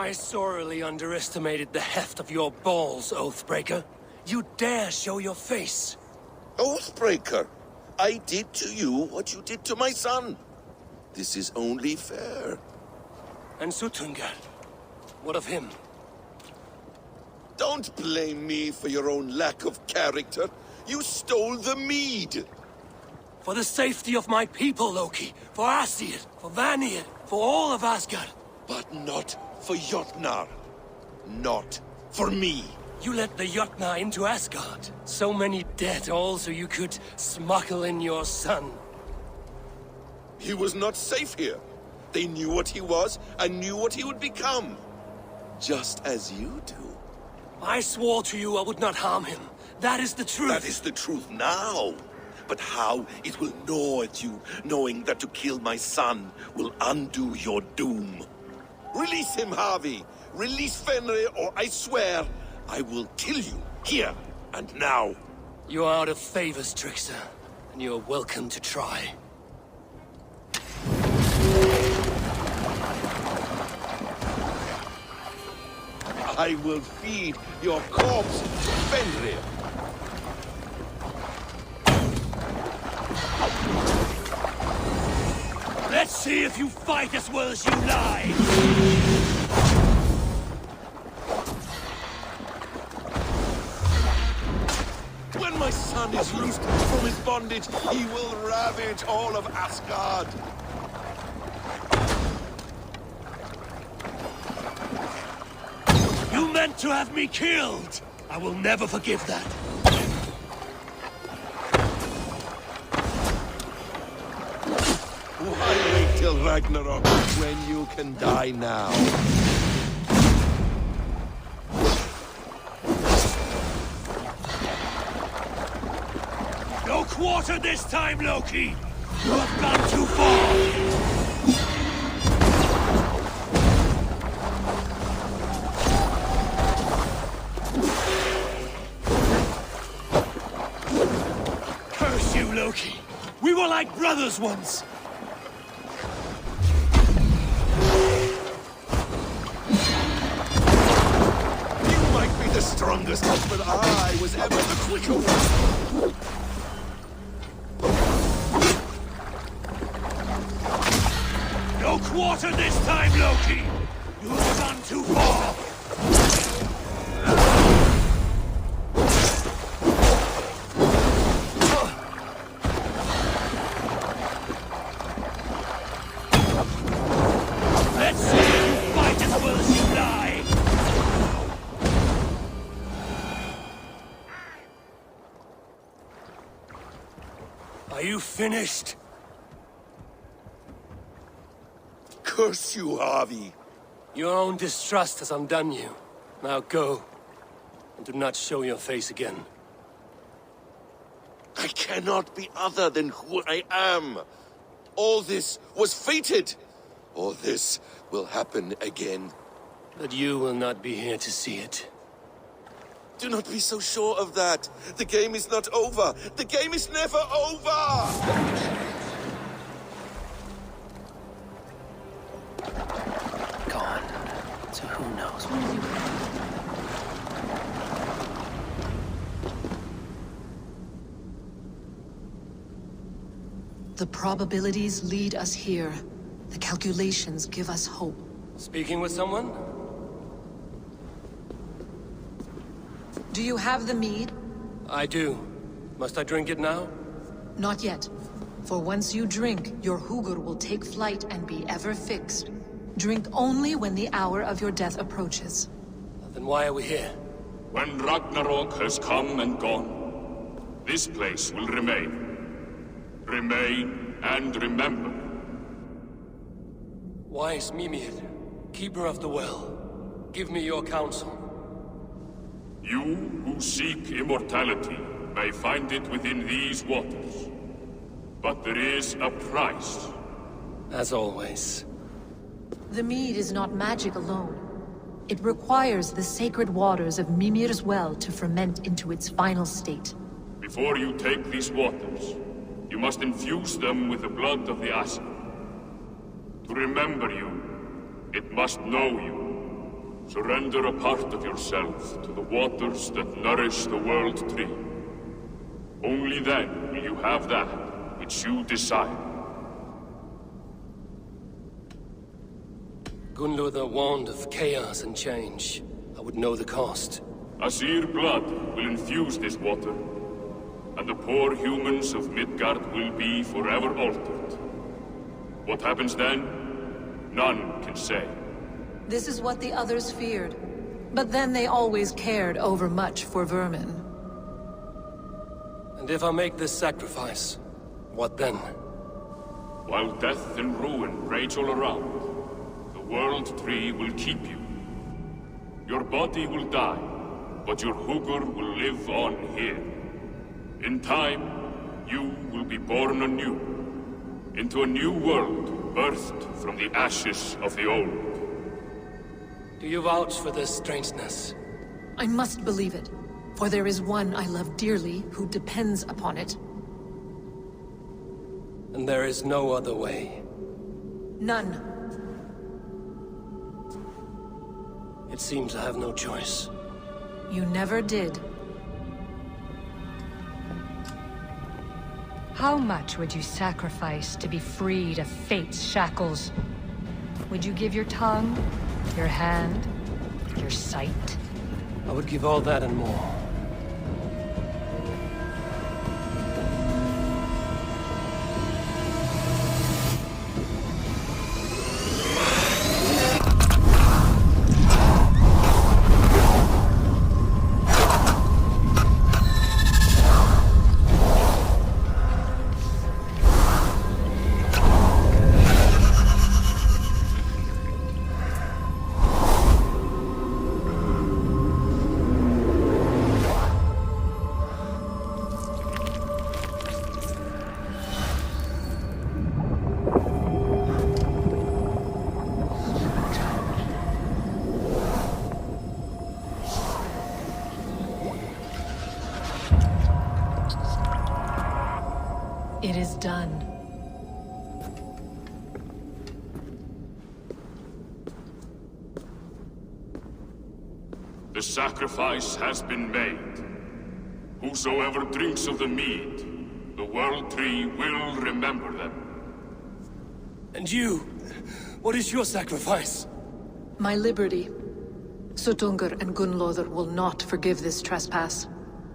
I sorely underestimated the heft of your balls, Oathbreaker. You dare show your face. Oathbreaker, I did to you what you did to my son. This is only fair. And Sutungar, what of him? Don't blame me for your own lack of character. You stole the mead. For the safety of my people, Loki. For Aesir, for Vanir, for all of Asgard. But not for Jotnar. Not for me. You let the Jotnar into Asgard. So many dead, all so you could smuggle in your son. He was not safe here. They knew what he was and knew what he would become. Just as you do. I swore to you I would not harm him. That is the truth. That is the truth now. But how it will gnaw at you, knowing that to kill my son will undo your doom. Release him, Harvey. Release Fenrir, or I swear, I will kill you, here and now. You are out of favors, Trickster, and you are welcome to try. I will feed your corpse to Fenrir. Let's see if you fight as well as you lie! When my son is loosed from his bondage, he will ravage all of Asgard. You meant to have me killed! I will never forgive that. Why wait till Ragnarok when you can die now? No quarter this time, Loki! You have gone too far! Loki. We were like brothers once. You might be the strongest, but I was ever the quicker one. No quarter this time, Loki. You have gone too far. Are you finished? Curse you, Harvey. Your own distrust has undone you. Now go, and do not show your face again. I cannot be other than who I am. All this was fated. All this will happen again. But you will not be here to see it. Do not be so sure of that. The game is not over. The game is never over! Gone. So who knows when you... The probabilities lead us here. The calculations give us hope. Speaking with someone? Do you have the mead? I do. Must I drink it now? Not yet. For once you drink, your Hugur will take flight and be ever fixed. Drink only when the hour of your death approaches. Then why are we here? When Ragnarok has come and gone, this place will remain. Remain and remember. Wise Mimir, keeper of the well, give me your counsel. You who seek immortality may find it within these waters. But there is a price. As always. The mead is not magic alone. It requires the sacred waters of Mimir's well to ferment into its final state. Before you take these waters, you must infuse them with the blood of the Aesir. To remember you, it must know you. Surrender a part of yourself to the waters that nourish the World Tree. Only then will you have that which you desire. Gunlother warned of chaos and change. I would know the cost. Asir blood will infuse this water, and the poor humans of Midgard will be forever altered. What happens then? None can say. This is what the others feared. But then they always cared overmuch for vermin. And if I make this sacrifice, what then? While death and ruin rage all around, the World Tree will keep you. Your body will die, but your Hugur will live on here. In time, you will be born anew, into a new world birthed from the ashes of the old. Do you vouch for this strangeness? I must believe it, for there is one I love dearly who depends upon it. And there is no other way. None. It seems I have no choice. You never did. How much would you sacrifice to be freed of fate's shackles? Would you give your tongue, your hand, your sight? I would give all that and more. It is done. The sacrifice has been made. Whosoever drinks of the mead, the World Tree will remember them. And you? What is your sacrifice? My liberty. Suttungr and Gunlother will not forgive this trespass.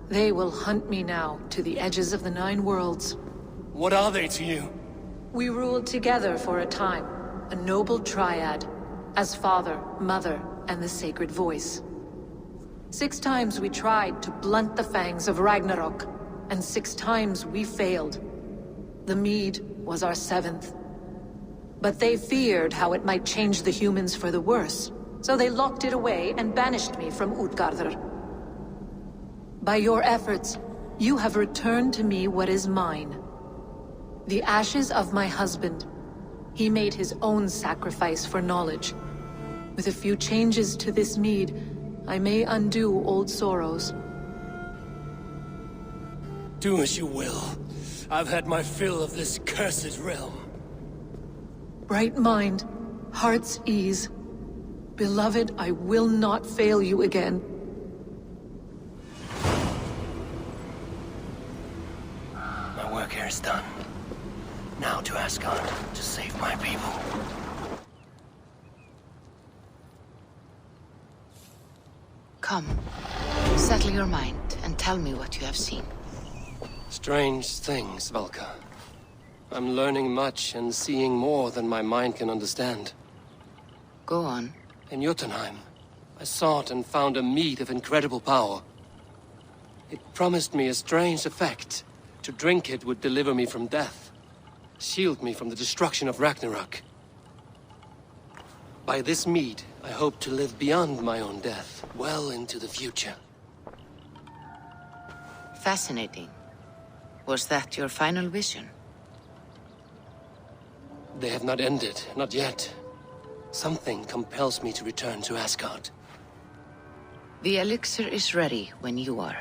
They will hunt me now to the edges of the Nine Worlds. What are they to you? We ruled together for a time, a noble triad, as father, mother, and the sacred voice. 6 times we tried to blunt the fangs of Ragnarok, and 6 times we failed. The mead was our 7th. But they feared how it might change the humans for the worse, so they locked it away and banished me from Utgardr. By your efforts, you have returned to me what is mine. The ashes of my husband. He made his own sacrifice for knowledge. With a few changes to this mead, I may undo old sorrows. Do as you will. I've had my fill of this cursed realm. Bright mind, heart's ease. Beloved, I will not fail you again. My work here is done. Now to Asgard, to save my people. Come, settle your mind and tell me what you have seen. Strange things, Valka. I'm learning much and seeing more than my mind can understand. Go on. In Jotunheim, I sought and found a mead of incredible power. It promised me a strange effect. To drink it would deliver me from death. Shield me from the destruction of Ragnarok. By this mead, I hope to live beyond my own death, well into the future. Fascinating. Was that your final vision? They have not ended, not yet. Something compels me to return to Asgard. The elixir is ready when you are.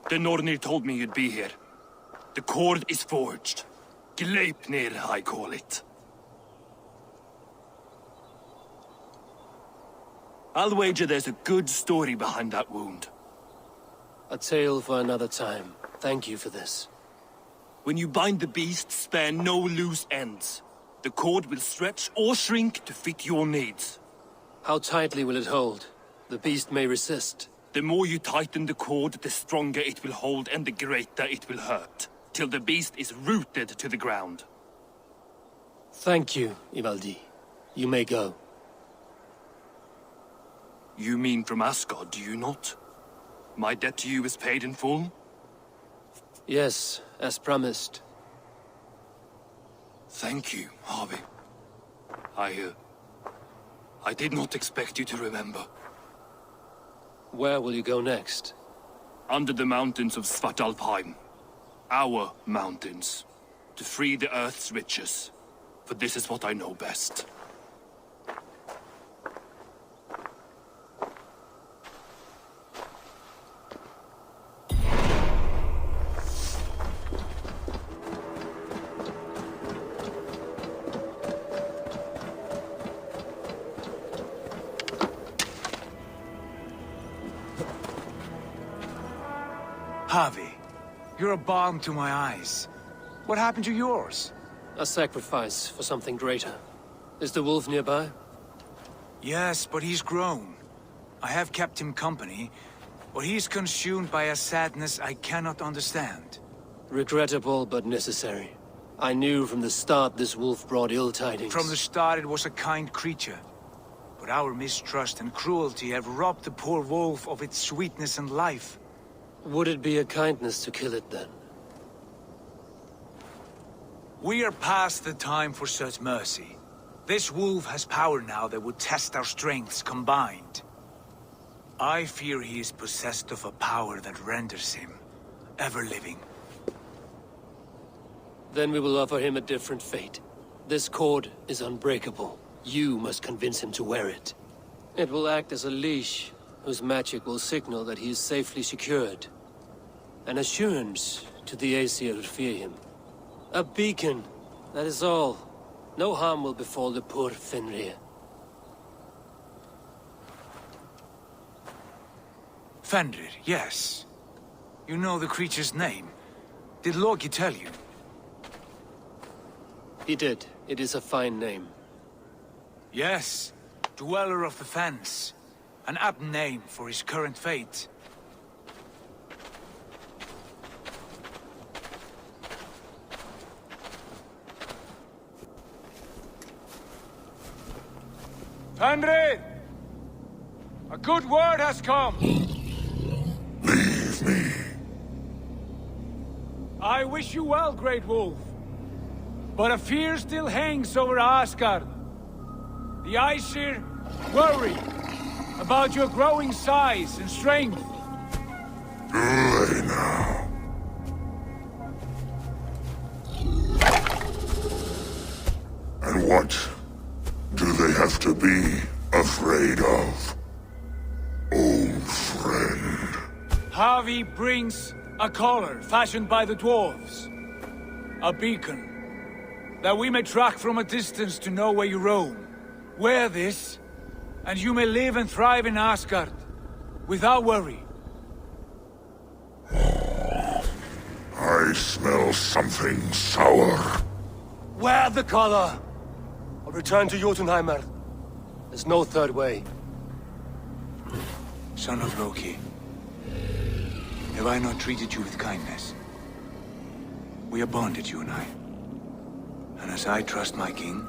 The Nornir told me you'd be here. The cord is forged. Gleipnir, I call it. I'll wager there's a good story behind that wound. A tale for another time. Thank you for this. When you bind the beast, spare no loose ends. The cord will stretch or shrink to fit your needs. How tightly will it hold? The beast may resist. The more you tighten the cord, the stronger it will hold and the greater it will hurt. Till the beast is rooted to the ground. Thank you, Ivaldi. You may go. You mean from Asgard, do you not? My debt to you is paid in full? Yes, as promised. Thank you, Harvey. I did not expect you to remember. Where will you go next? Under the mountains of Svartalfheim. Our mountains. To free the Earth's riches. For this is what I know best. Harvey, you're a balm to my eyes. What happened to yours? A sacrifice for something greater. Is the wolf nearby? Yes, but he's grown. I have kept him company, but he's consumed by a sadness I cannot understand. Regrettable, but necessary. I knew from the start this wolf brought ill tidings. From the start it was a kind creature. But our mistrust and cruelty have robbed the poor wolf of its sweetness and life. Would it be a kindness to kill it, then? We are past the time for such mercy. This wolf has power now that would test our strengths combined. I fear he is possessed of a power that renders him ever-living. Then we will offer him a different fate. This cord is unbreakable. You must convince him to wear it. It will act as a leash, whose magic will signal that he is safely secured. An assurance to the Aesir who fear him. A beacon, that is all. No harm will befall the poor Fenrir. Fenrir, yes. You know the creature's name. Did Loki tell you? He did. It is a fine name. Yes. Dweller of the Fens. An apt name for his current fate. Fenrir! A good word has come! Leave me. I wish you well, Great Wolf. But a fear still hangs over Asgard. The Aesir worry about your growing size and strength. Do they now? And what do they have to be afraid of? Old friend. Harvey brings a collar fashioned by the dwarves. A beacon. That we may track from a distance to know where you roam. Wear this, and you may live and thrive in Asgard, without worry. I smell something sour. Wear the collar! I'll return to Jotunheimer. There's no third way. Son of Loki, have I not treated you with kindness? We are bonded, you and I. And as I trust my king,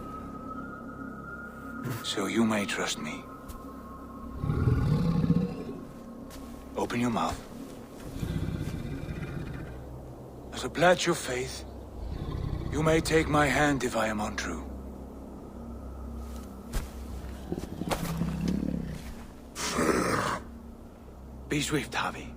so you may trust me. Open your mouth. As a pledge of faith, you may take my hand if I am untrue. Fair. Be swift, Harvey.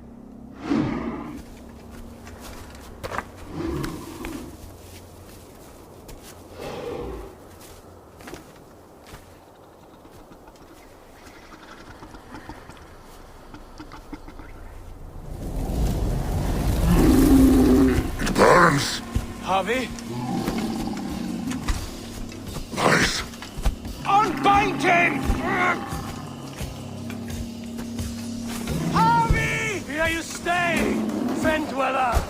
Harvey? Nice. Unbind him! Harvey! Here you stay, Fen Dweller!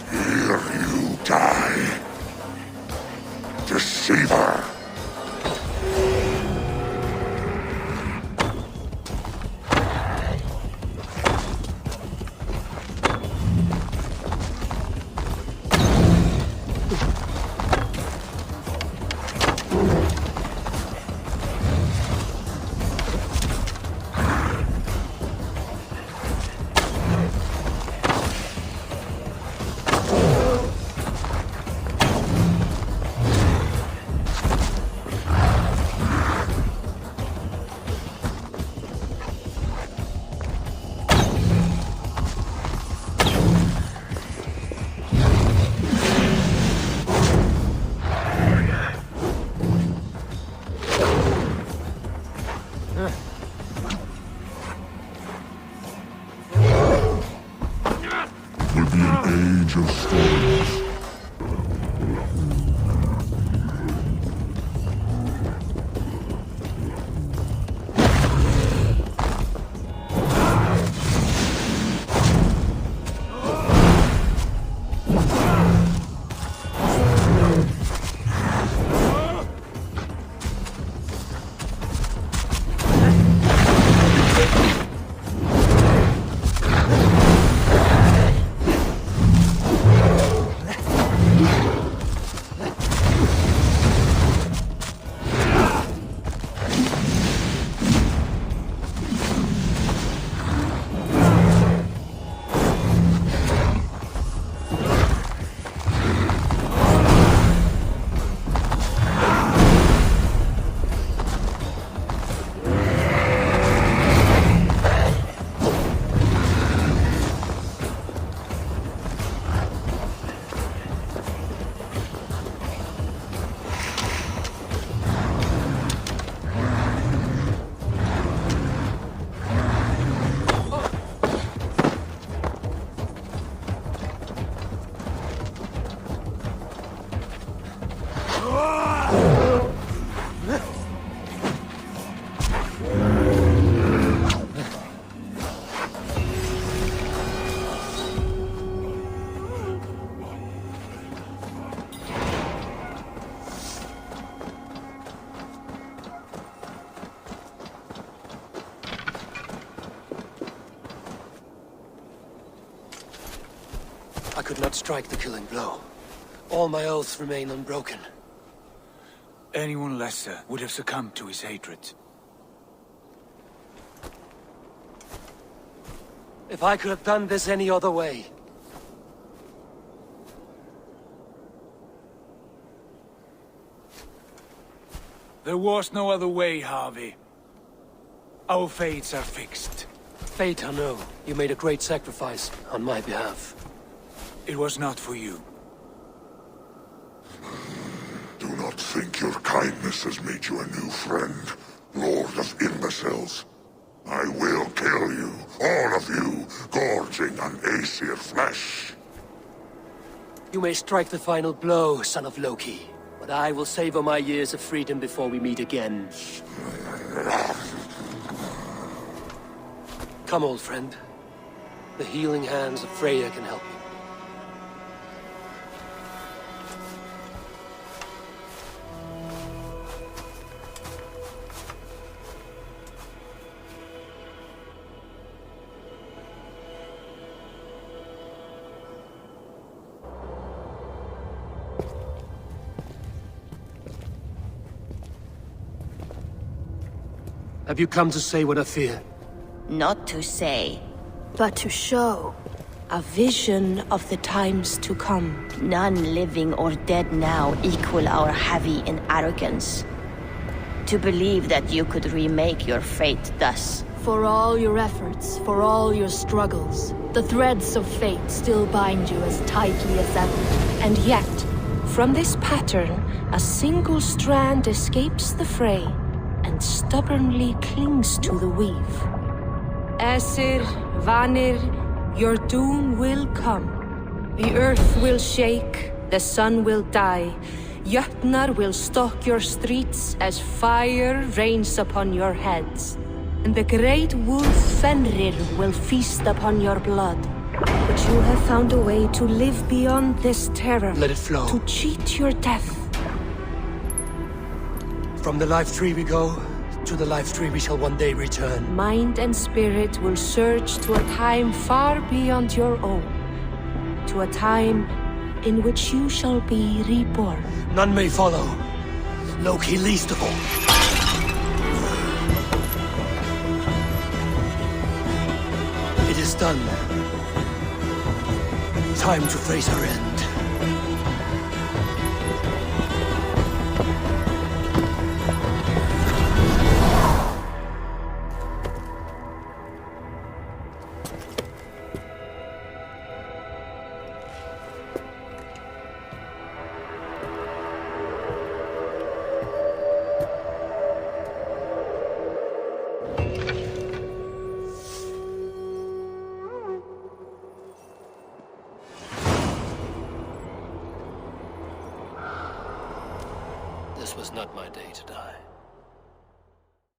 Here you die. Deceiver. Will be an age of stories. I could not strike the killing blow. All my oaths remain unbroken. Anyone lesser would have succumbed to his hatred. If I could have done this any other way. There was no other way, Harvey. Our fates are fixed. Fate, I know. You made a great sacrifice on my behalf. It was not for you. Do not think your kindness has made you a new friend, Lord of Imbeciles. I will kill you, all of you, gorging on Aesir flesh. You may strike the final blow, son of Loki, but I will savor my years of freedom before we meet again. Come, old friend. The healing hands of Freya can help you. Have you come to say what I fear? Not to say, but to show. A vision of the times to come. None living or dead now equal our heavy in arrogance. To believe that you could remake your fate thus. For all your efforts, for all your struggles, the threads of fate still bind you as tightly as ever. And yet, From this pattern, a single strand escapes the fray and stubbornly clings to the weave. Esir, Vanir, your doom will come. The earth will shake, the sun will die. Jötnar will stalk your streets as fire rains upon your heads. And the great wolf Fenrir will feast upon your blood. But you have found a way to live beyond this terror. Let it flow. To cheat your death. From the life tree we go, to the life tree we shall one day return. Mind and spirit will surge to a time far beyond your own. To a time in which you shall be reborn. None may follow. Loki least of all. It is done. Time to face our end. This was not my day to die.